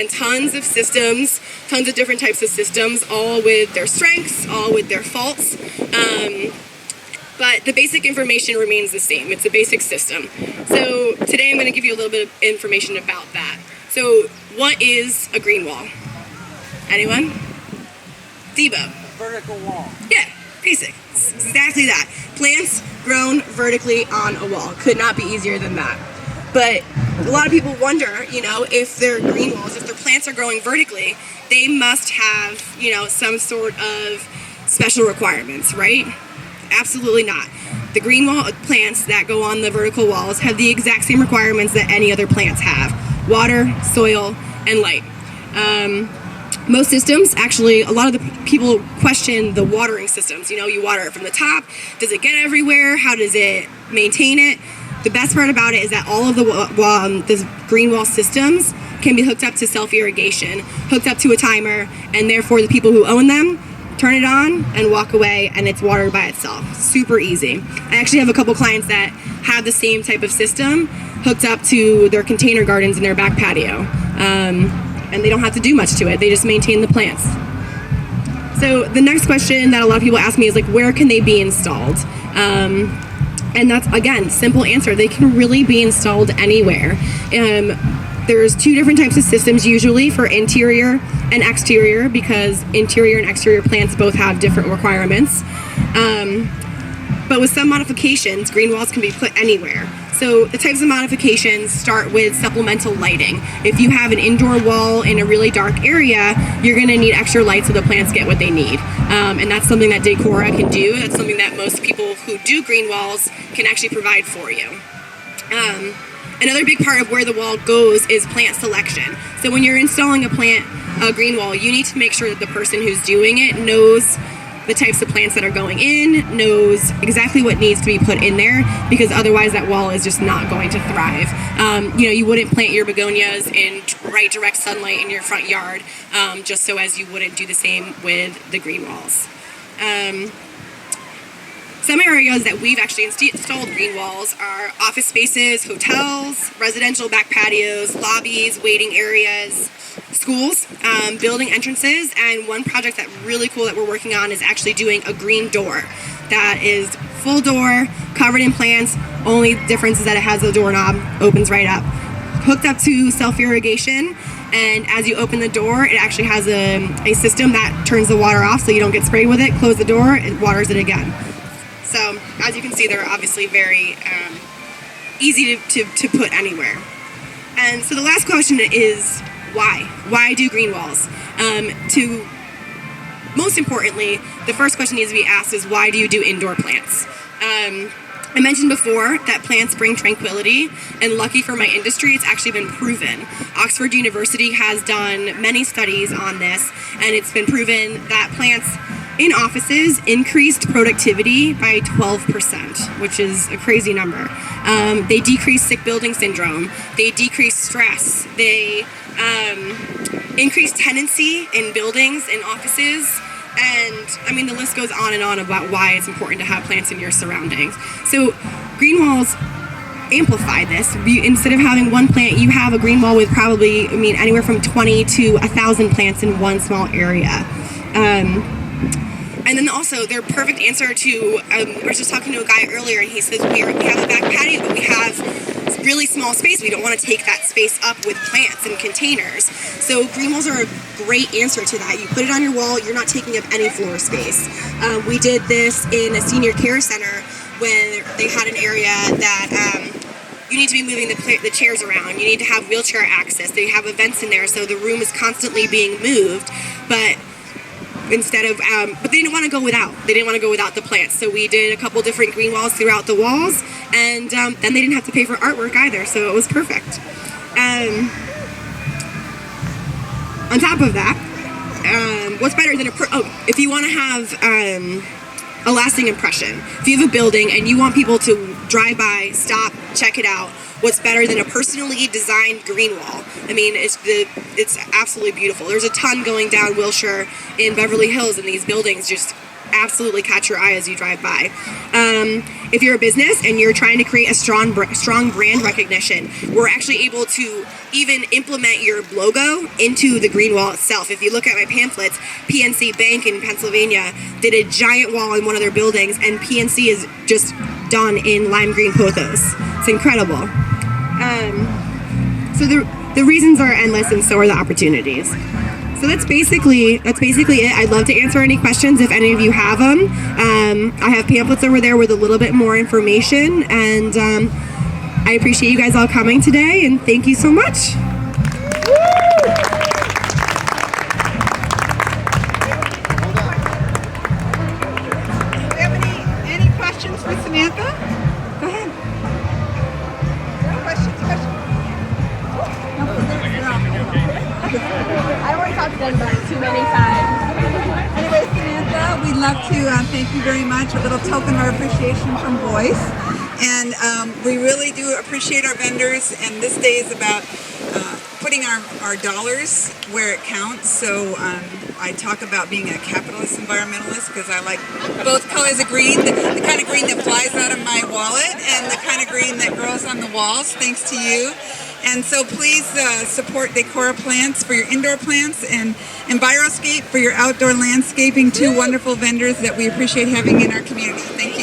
And tons of systems, tons of different types of systems, all with their strengths, all with their faults. But the basic information remains the same. It's a basic system. So today I'm going to give you a little bit of information about that. So what is a green wall? Anyone? Debo. Vertical wall. Yeah, basic. It's exactly that. Plants grown vertically on a wall. Could not be easier than that. But a lot of people wonder, if they're green walls, if their plants are growing vertically, they must have, some sort of special requirements, right? Absolutely not. The green wall plants that go on the vertical walls have the exact same requirements that any other plants have. Water, soil, and light. Most systems, actually, a lot of the people question the watering systems. You water it from the top. Does it get everywhere? How does it maintain it? The best part about it is that all of the green wall systems can be hooked up to self-irrigation, hooked up to a timer, and therefore the people who own them turn it on and walk away, and it's watered by itself. Super easy. I actually have a couple clients that have the same type of system hooked up to their container gardens in their back patio, and they don't have to do much to it. They just maintain the plants. So the next question that a lot of people ask me is where can they be installed? And that's, again, simple answer. They can really be installed anywhere. There's two different types of systems usually for interior and exterior, because interior and exterior plants both have different requirements. But with some modifications, green walls can be put anywhere. So the types of modifications start with supplemental lighting. If you have an indoor wall in a really dark area, you're going to need extra light so the plants get what they need. And that's something that Decora can do. That's something that most people who do green walls can actually provide for you. Another big part of where the wall goes is plant selection. So when you're installing a green wall, you need to make sure that the person who's doing it knows the types of plants that are going in, knows exactly what needs to be put in there, because otherwise that wall is just not going to thrive. You wouldn't plant your begonias in bright direct sunlight in your front yard, just so as you wouldn't do the same with the green walls. Some areas that we've actually installed green walls are office spaces, hotels, residential back patios, lobbies, waiting areas, schools, building entrances, and one project that's really cool that we're working on is actually doing a green door that is full door, covered in plants. Only difference is that it has a doorknob, opens right up, hooked up to self-irrigation, and as you open the door, it actually has a system that turns the water off so you don't get sprayed with it. Close the door, it waters it again. So, as you can see, they're obviously very easy to put anywhere. And so the last question is, why? Why do green walls? Most importantly, the first question needs to be asked is, why do you do indoor plants? I mentioned before that plants bring tranquility, and lucky for my industry, it's actually been proven. Oxford University has done many studies on this, and it's been proven that plants in offices increased productivity by 12%, which is a crazy number. They decrease sick building syndrome. They decrease stress. They increase tenancy in buildings, in offices. And the list goes on and on about why it's important to have plants in your surroundings. So green walls amplify this. Instead of having one plant, you have a green wall with probably, anywhere from 20 to 1,000 plants in one small area. And then also, their perfect answer to, I was just talking to a guy earlier, and he says, we have a back patio, but we have really small space. We don't want to take that space up with plants and containers. So green walls are a great answer to that. You put it on your wall, you're not taking up any floor space. We did this in a senior care center when they had an area that you need to be moving the chairs around. You need to have wheelchair access. They have events in there, so the room is constantly being moved. But but they didn't want to go without. They didn't want to go without the plants. So we did a couple different green walls throughout the walls, and then they didn't have to pay for artwork either, so it was perfect. On top of that, what's better than if you want to have a lasting impression, if you have a building and you want people to drive by, stop, check it out, what's better than a personally designed green wall? It's absolutely beautiful. There's a ton going down Wilshire in Beverly Hills, and these buildings just absolutely catch your eye as you drive by. If you're a business and you're trying to create a strong brand recognition, we're actually able to even implement your logo into the green wall itself. If you look at my pamphlets, PNC Bank in Pennsylvania did a giant wall in one of their buildings, and PNC is just done in lime green pothos. It's incredible. So the reasons are endless, and so are the opportunities. So that's basically it. I'd love to answer any questions if any of you have them. I have pamphlets over there with a little bit more information, and I appreciate you guys all coming today, and thank you so much. Do we have any questions for Samantha? Go ahead. Questions? I don't want to talk to them about it too many times. Anyway, Samantha, we'd love to thank you very much. A little token of our appreciation from Voice. And we really do appreciate our vendors. And this day is about putting our dollars where it counts. So I talk about being a capitalist environmentalist because I like both colors of green, the kind of green that flies out of my wallet and the kind of green that grows on the walls, thanks to you. And so please support Decora plants for your indoor plants and Enviroscape for your outdoor landscaping, two wonderful vendors that we appreciate having in our community. Thank you.